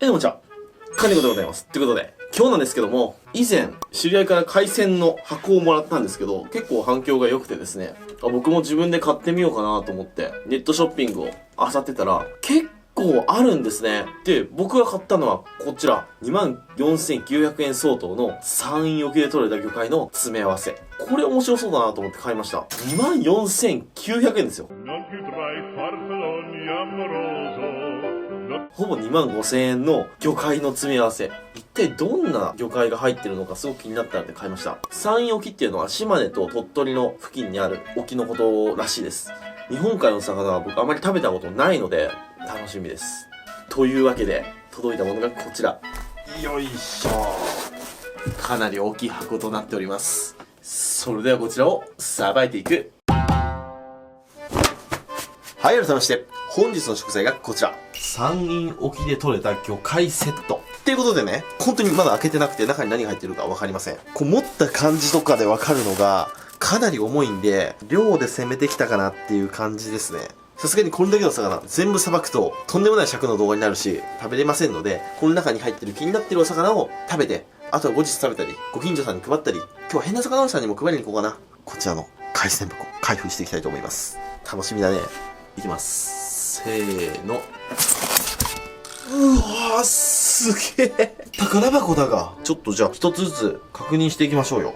どうもじゃあ、金子でございます。ということで、今日なんですけども、以前、知り合いから海鮮の箱をもらったんですけど、結構反響が良くてですね、僕も自分で買ってみようかなと思って、ネットショッピングを漁ってたら、結構あるんですね。で、僕が買ったのはこちら、24,900円相当の山陰沖で取れた魚介の詰め合わせ。これ面白そうだなと思って買いました。24,900円ですよ。ほぼ25,000円の魚介の詰め合わせ。一体どんな魚介が入ってるのかすごく気になったので買いました。山陰沖っていうのは島根と鳥取の付近にある沖のことらしいです。日本海の魚は僕あまり食べたことないので楽しみです。というわけで届いたものがこちら。よいしょ。かなり大きい箱となっております。それではこちらをさばいていく。はい、改めまして、本日の食材がこちら。山陰沖で採れた魚介セット。っていうことでね、本当にまだ開けてなくて中に何が入ってるかわかりません。こう持った感じとかでわかるのが、かなり重いんで、量で攻めてきたかなっていう感じですね。さすがにこれだけの魚、全部さばくと、とんでもない尺の動画になるし、食べれませんので、この中に入ってる気になってるお魚を食べて、あとは後日食べたり、ご近所さんに配ったり、今日は変な魚屋さんにも配りに行こうかな。こちらの海鮮箱、開封していきたいと思います。楽しみだね。いきます。せーの。うわー、すげえ。宝箱だが。ちょっとじゃあ一つずつ確認していきましょうよ。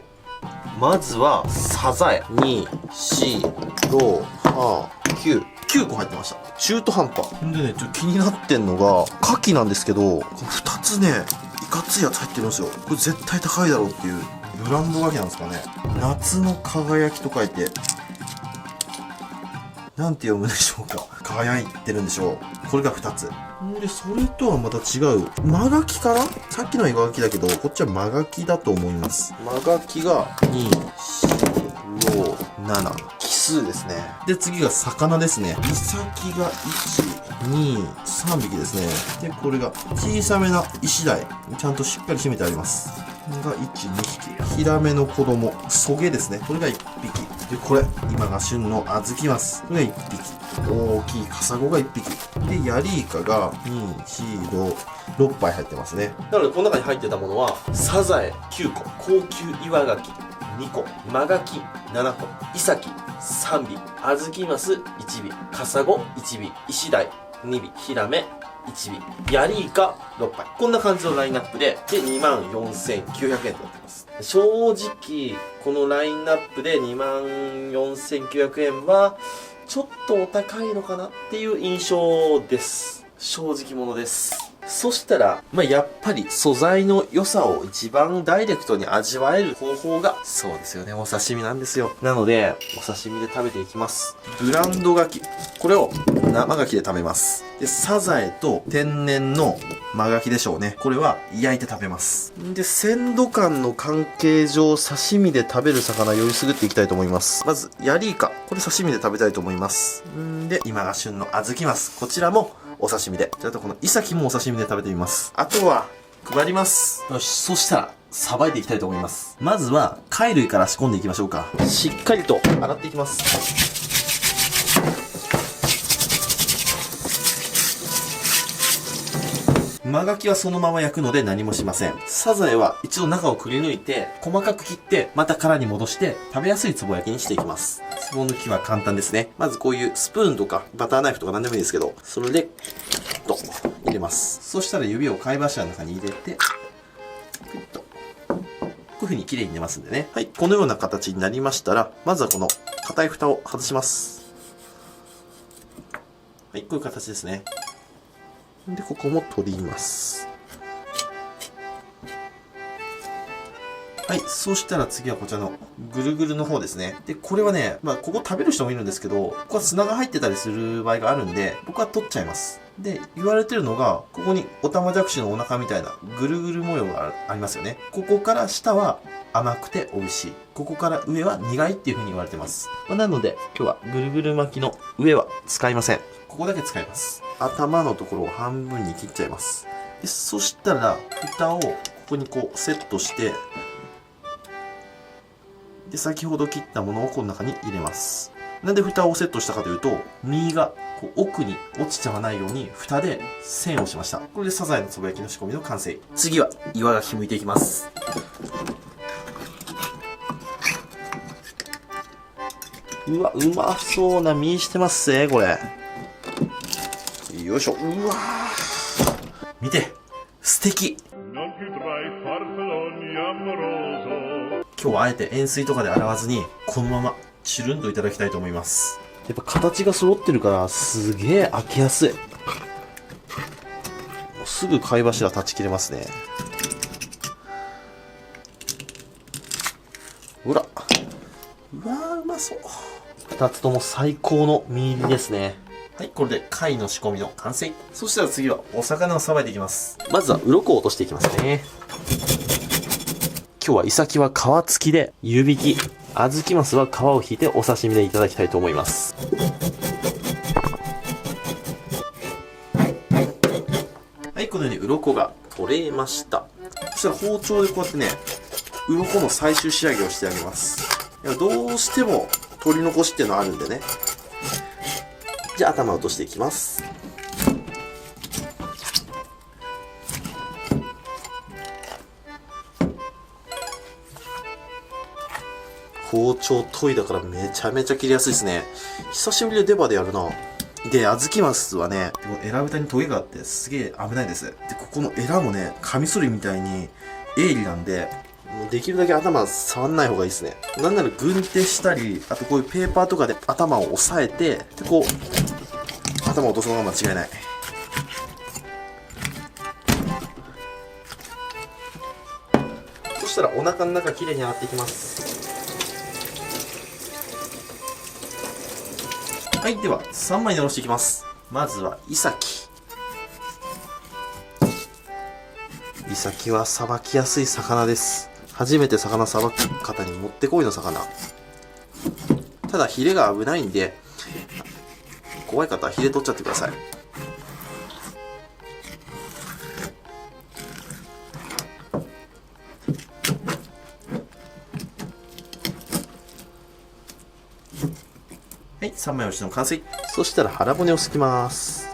まずは、サザエ。2、4、6、8、9。9個入ってました。中途半端。んでね、ちょっと気になってんのが、牡蠣なんですけど、2つね、いかついやつ入ってるんですよ。これ絶対高いだろうっていう、ブランド牡蠣なんですかね。夏の輝きと書いて、なんて読むでしょうか。輝いてるんでしょう。これが2つ。で、それとはまた違う。真牡蠣かな？さっきのは岩牡蠣だけど、こっちは真牡蠣だと思います。真牡蠣が2、4、6、7。奇数ですね。で、次が魚ですね。イサキが1、2、3匹ですね。で、これが小さめなイシダイ。ちゃんとしっかり締めてあります。が1、2匹。ヒラメの子供。ソゲですね。これが1匹。で、これ、今が旬のアズキマス。これが1匹。大きいカサゴが1匹。で、ヤリイカが2、4、6杯入ってますね。なので、この中に入ってたものは、サザエ9個、高級岩牡蠣2個、真牡蠣7個、イサキ3尾、アズキマス1尾、カサゴ1尾、イシダイ2尾、ヒラメ1尾、ヤリイカ6杯。こんな感じのラインナップで、24,900円となってます。正直、このラインナップで24,900円は、ちょっとお高いのかなっていう印象です。正直者です。そしたら、やっぱり素材の良さを一番ダイレクトに味わえる方法が、そうですよね、お刺身なんですよ。なので、お刺身で食べていきます。ブランド牡蠣。これを生牡蠣で食べます。で、サザエと天然の真牡蠣でしょうね。これは焼いて食べます。で、鮮度感の関係上、刺身で食べる魚よりすぐっていきたいと思います。まず、ヤリイカ。これ刺身で食べたいと思います。で、今が旬のアズキマス。こちらもお刺身で。あとこのイサキもお刺身で食べてみます。あとは、配ります。よし、そしたら、さばいていきたいと思います。まずは、貝類から仕込んでいきましょうか。しっかりと洗っていきます。真牡蠣はそのまま焼くので何もしません。サザエは一度中をくり抜いて、細かく切って、また殻に戻して、食べやすいつぼ焼きにしていきます。つぼ抜きは簡単ですね。まずこういうスプーンとか、バターナイフとか何でもいいですけど、それで、キュッと入れます。そしたら指を貝柱の中に入れて、キュッと。こういう風に綺麗に出ますんでね。はい。このような形になりましたら、まずはこの硬い蓋を外します。はい。こういう形ですね。で、ここも取ります。はい。そしたら次はこちらのぐるぐるの方ですね。で、これはね、ここ食べる人もいるんですけど、ここは砂が入ってたりする場合があるんで、僕は取っちゃいます。で、言われてるのが、ここにオタマジャクシのお腹みたいなぐるぐる模様がありますよね。ここから下は甘くて美味しい。ここから上は苦いっていう風に言われてます。なので、今日はぐるぐる巻きの上は使いません。ここだけ使います。頭のところを半分に切っちゃいます。で、そしたら、蓋をここにこうセットして、で、先ほど切ったものをこの中に入れます。なんで蓋をセットしたかというと、身がこう奥に落ちちゃわないように蓋で線をしました。これでサザエのつぼ焼きの仕込みの完成。次は岩ガキ剥いていきます。うわ、うまそうな身してますぜ、これ。よいしょ。うわー、見て、素敵。今日はあえて塩水とかで洗わずにこのままチュルンといただきたいと思います。やっぱ形が揃ってるからすげえ開けやすい。もうすぐ貝柱断ち切れますね。ほら、うわー、うまそう。2つとも最高の身入りですね。はい、これで貝の仕込みの完成。そしたら次はお魚をさばいていきます。まずは鱗を落としていきますね。今日はイサキは皮付きで湯引き、あずきマスは皮を引いてお刺身でいただきたいと思います。はい、このように鱗が取れました。そしたら包丁でこうやってね、鱗の最終仕上げをしてあげます。いや、どうしても取り残しっていうのはあるんでね。じゃあ頭を落としていきます。包丁研いだからめちゃめちゃ切りやすいですね。久しぶりでデバでやるな。で、あずきマスはね、エラ蓋にトゲがあってすげえ危ないです。で、ここのエラもね、カミソリみたいに鋭利なんで、もうできるだけ頭触んない方がいいですね。なんなら軍手したり、あとこういうペーパーとかで頭を押さえて、で、こう、頭を落とすのが間違いない。そしたらお腹の中きれいに洗っていきます。はい、では3枚におろしていきます。まずはイサキ。イサキはさばきやすい魚です。初めて魚さばく方にもってこいの魚。ただヒレが危ないんで、怖い方はヒレ取っちゃってください。はい、3枚おろしの完成。そしたら腹骨をすきます。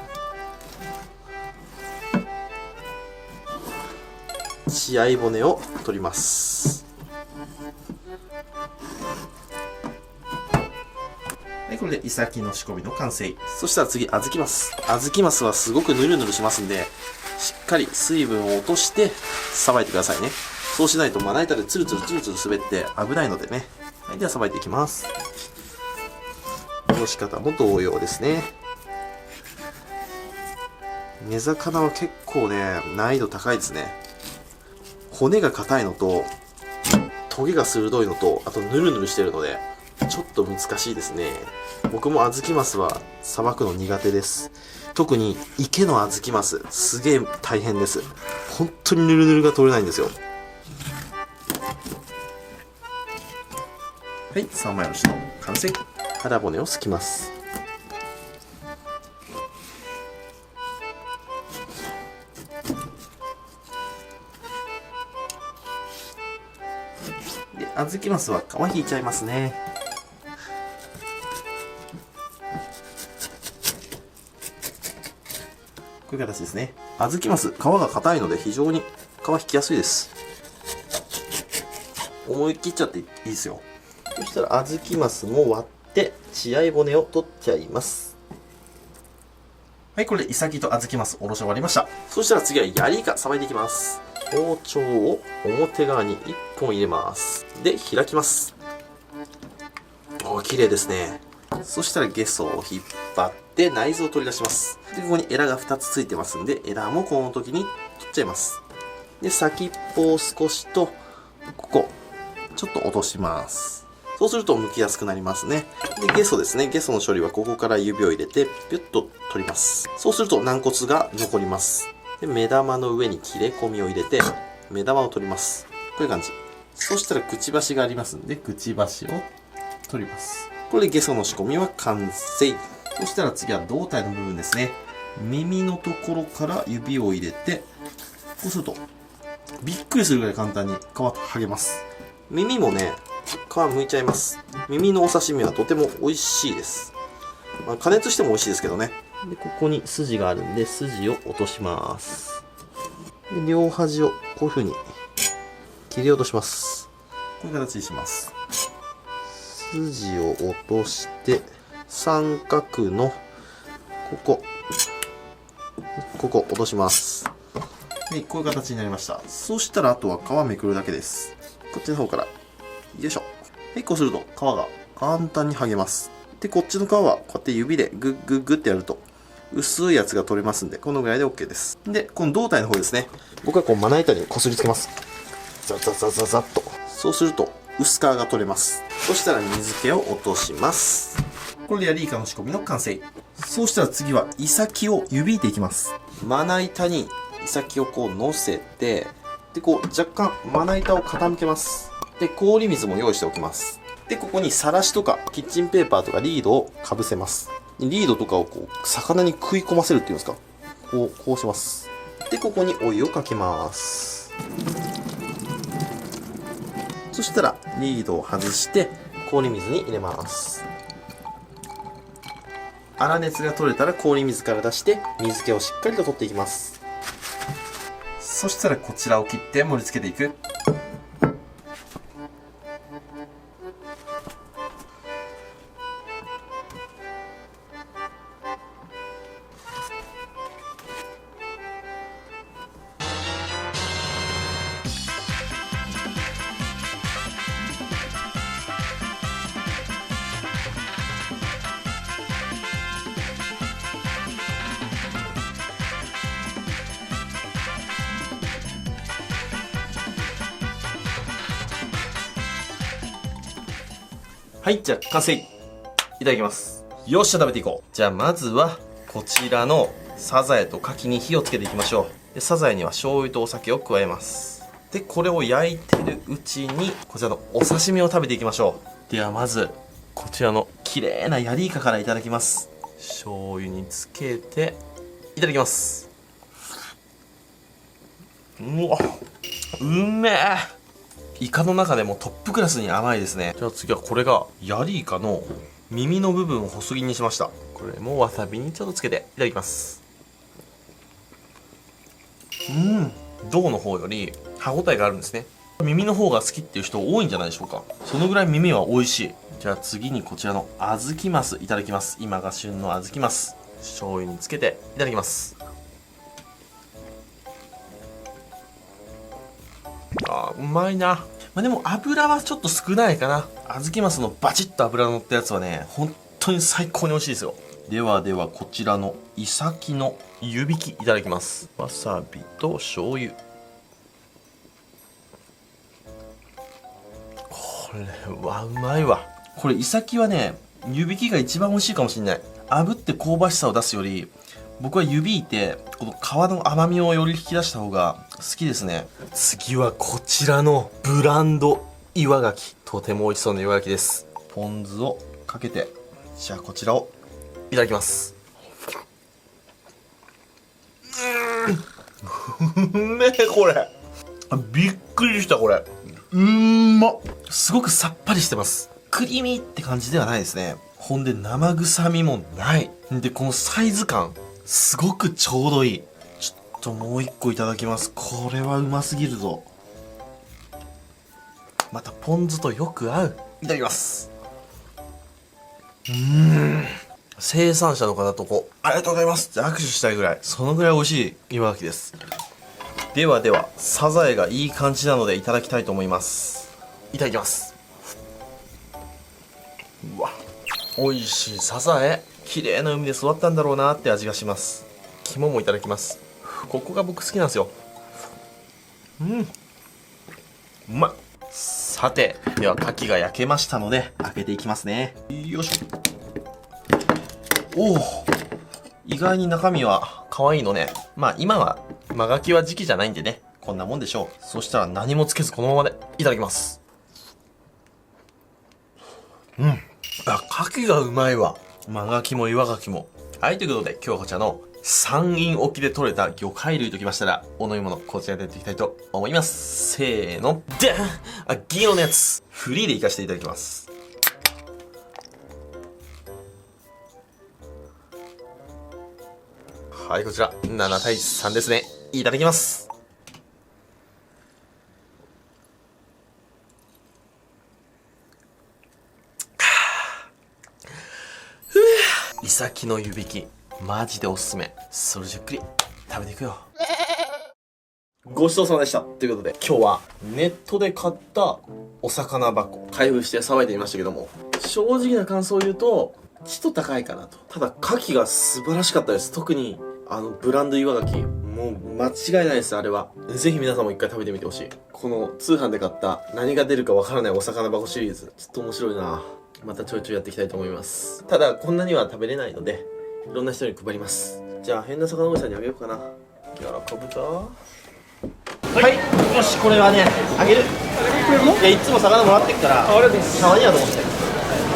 血合い骨を取ります。はい、これでイサキの仕込みの完成。そしたら次、あずきマス。あずきマスはすごくヌルヌルしますんで、しっかり水分を落としてさばいてくださいね。そうしないとまな板でツルツルツルツル滑って危ないのでね。はい、ではさばいていきます。おろし方も同様ですね。根魚は結構ね、難易度高いですね。骨が硬いのと、トゲが鋭いのと、あとヌルヌルしてるので、ちょっと難しいですね。僕もあずきマスはさばくの苦手です。特に池のあずきマス、すげえ大変です。本当にヌルヌルが取れないんですよ。はい、3枚おろしの完成。腹骨をすきます。で、あずきマスは皮引いちゃいますね。こういう形ですね。あずきマス、皮が硬いので非常に皮引きやすいです。思い切っちゃっていいですよ。そしたらあずきマスも割って血合い骨を取っちゃいます。はい、これでイサキとあずきマスおろし終わりました。そしたら次はヤリイカさばいていきます。包丁を表側に1本入れます。で、開きます。おー、綺麗ですね。そしたらゲソを引っ張って内臓を取り出します。で、ここにエラが2つついてますんで、エラもこの時に取っちゃいます。で、先っぽを少しと、ここ、ちょっと落とします。そうすると剥きやすくなりますね。で、ゲソですね。ゲソの処理はここから指を入れて、ピュッと取ります。そうすると軟骨が残ります。で、目玉の上に切れ込みを入れて、目玉を取ります。こういう感じ。そしたらくちばしがありますんで、くちばしを取ります。これでゲソの仕込みは完成。そしたら次は胴体の部分ですね。耳のところから指を入れて、こうすると、びっくりするぐらい簡単に皮剥げます。耳もね、皮剥いちゃいます。耳のお刺身はとても美味しいです。加熱しても美味しいですけどね。で、ここに筋があるんで、筋を落とします。で、両端をこういう風に切り落とします。こういう形にします。筋を落として、三角のここ落とします。で、こういう形になりました。そしたらあとは皮めくるだけです。こっちの方から、よいしょ。はい、こうすると皮が簡単に剥げます。で、こっちの皮はこうやって指でグッグッグッってやると薄いやつが取れますんで、このぐらいで OK です。で、この胴体の方ですね。僕はこうまな板にこすりつけます。ザザザザザッと。そうすると薄皮が取れます。そしたら水気を落とします。これでヤリイカの仕込みの完成。そうしたら次はイサキを湯引いていきます。まな板にイサキをこう乗せて、で、こう若干まな板を傾けます。で、氷水も用意しておきます。で、ここにさらしとかキッチンペーパーとかリードをかぶせます。リードとかをこう魚に食い込ませるっていうんですか。こうします。で、ここにお湯をかけます。そしたらリードを外して氷水に入れます。粗熱が取れたら氷水から出して水気をしっかりと取っていきます。そしたらこちらを切って盛り付けていく。はい、じゃあ完成。いただきます。よっしゃ、食べていこう。じゃあまずはこちらのサザエとカキに火をつけていきましょう。で、サザエには醤油とお酒を加えます。で、これを焼いてるうちにこちらのお刺身を食べていきましょう。ではまずこちらの綺麗なヤリイカからいただきます。醤油につけていただきます。うわ、うめえ。イカの中でもトップクラスに甘いですね。じゃあ次はこれがヤリイカの耳の部分を細切りにしました。これもわさびにちょっとつけていただきます。胴の方より歯ごたえがあるんですね。耳の方が好きっていう人多いんじゃないでしょうか。そのぐらい耳は美味しい。じゃあ次にこちらの小豆マスいただきます。今が旬の小豆マス、醤油につけていただきます。うまいな。でも油はちょっと少ないかな。小豆マスのバチッと油の乗ったやつはね、本当に最高に美味しいですよ。ではこちらのイサキの湯引きいただきます。わさびと醤油。これはうまいわ。これイサキはね、湯引きが一番美味しいかもしれない。炙って香ばしさを出すより、僕は湯引いてこの皮の甘みをより引き出した方が好きですね。次はこちらのブランド岩牡蠣。とても美味しそうな岩牡蠣です。ポン酢をかけて、じゃあこちらをいただきます。うめえ、これびっくりした。これすごくさっぱりしてます。クリーミーって感じではないですね。ほんで生臭みもない。で、このサイズ感すごくちょうどいい。ちょっともう一個いただきます。これはうますぎるぞ。またポン酢とよく合う。いただきます。生産者の方とありがとうございますって握手したいぐらい、そのぐらい美味しい岩牡蠣です。ではサザエがいい感じなのでいただきたいと思います。いただきます。うわ、美味しいサザエ。綺麗な海で育ったんだろうなって味がします。肝もいただきます。ここが僕好きなんですよ。うまい。さて、では牡蠣が焼けましたので開けていきますね。よいしょ。おお、意外に中身は可愛いのね。今は真牡蠣は時期じゃないんでね、こんなもんでしょう。そしたら何もつけずこのままでいただきます。牡蠣がうまいわ。真牡蠣も岩牡蠣も。はい、ということで今日はこちらの山陰沖で採れた魚介類ときましたら、お飲み物こちらでやっていきたいと思います。せーの、でん、銀色のやつフリーでいかせていただきます。はい、こちら7対3ですね。いただきます。イサキの湯引きマジでおすすめ。それじっくり食べていくよ。ごちそうさまでした。ということで今日はネットで買ったお魚箱開封してさばいてみましたけども、正直な感想を言うとちょっと高いかなと。ただ牡蠣が素晴らしかったです。特にブランド岩牡蠣、もう間違いないです。あれはぜひ皆さんも一回食べてみてほしい。この通販で買った何が出るかわからないお魚箱シリーズ、ちょっと面白いな。またちょいちょいやっていきたいと思います。ただこんなには食べれないのでいろんな人に配ります。じゃあ変な魚おじさんにあげようかな。喜ぶぞ。はい、よし、これはねあげる。いや、いつも魚もらってくからたまにはと思って。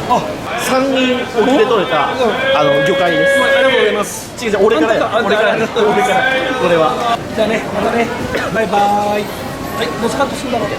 3人沖で取れた魚介です。ありがとうございます。違う違う、俺からや。俺からこれはじゃあね、またね、バイバーイ。はい、もうスカッとするだろう。